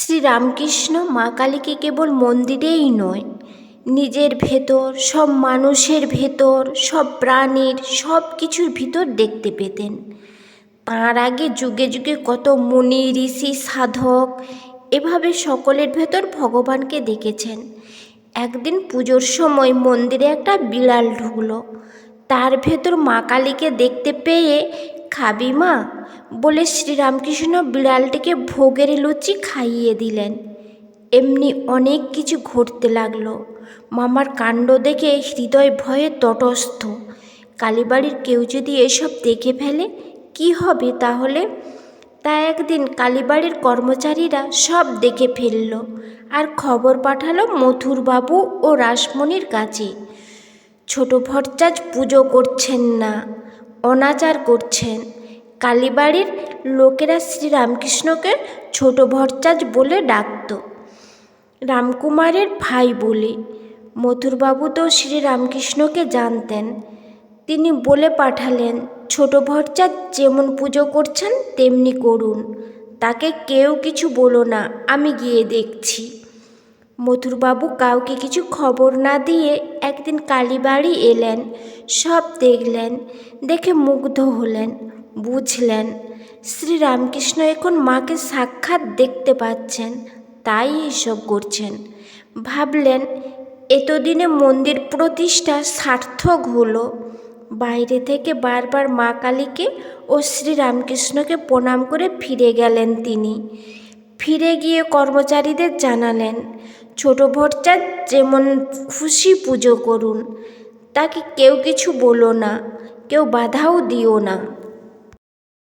শ্রীরামকৃষ্ণ মা কালীকে কেবল মন্দিরেই নয়, নিজের ভেতর, সব মানুষের ভেতর, সব প্রাণীর, সব কিছুর ভিতর দেখতে পেতেন। তাঁর আগে যুগে যুগে কত মুনি ঋষি সাধক এভাবে সকলের ভেতর ভগবানকে দেখেছেন। একদিন পুজোর সময় মন্দিরে একটা বিড়াল ঢুকলো। তার ভেতর মা কালীকে দেখতে পেয়ে, খাবি মা বলে শ্রীরামকৃষ্ণ বিড়ালটিকে ভোগের লুচি খাইয়ে দিলেন। এমনি অনেক কিছু ঘটতে লাগলো। মামার কাণ্ড দেখে হৃদয় ভয়ে তটস্থ। কালীবাড়ির কেউ যদি এসব দেখে ফেলে কি হবে তাহলে? তাই একদিন কালীবাড়ির কর্মচারীরা সব দেখে ফেলল আর খবর পাঠালো মথুরবাবু ও রাসমণির কাছে। ছোট ভট্টাচ পুজো করছেন না, অনাচার করছেন। কালীবাড়ির লোকেরা শ্রীরামকৃষ্ণকে ছোট ভট্টাচ বলে ডাকত, রামকুমারের ভাই বলে। মথুরবাবু তো শ্রীরামকৃষ্ণকে জানতেন। তিনি বলে পাঠালেন, ছোট ভট্টাচ যেমন পুজো করছেন তেমনি করুন, তাকে কেউ কিছু বলো না, আমি গিয়ে দেখছি। মথুরবাবু কাউকে কিছু খবর না দিয়ে একদিন কালীবাড়ি এলেন, সব দেখলেন। দেখে মুগ্ধ হলেন, বুঝলেন শ্রীরামকৃষ্ণ এখন মাকে সাক্ষাৎ দেখতে পাচ্ছেন, তাই এসব করছেন। ভাবলেন এতদিনে মন্দির প্রতিষ্ঠা সার্থক হলো। বাইরে থেকে বারবার মা কালীকে ও শ্রীরামকৃষ্ণকে প্রণাম করে ফিরে গেলেন তিনি। ফিরে গিয়ে কর্মচারীদের জানালেন, ছোট ভট্টাচ যেমন খুশি পুজো করুন, তাকে কেউ কিছু বলো না, কেউ বাধাও দিও না।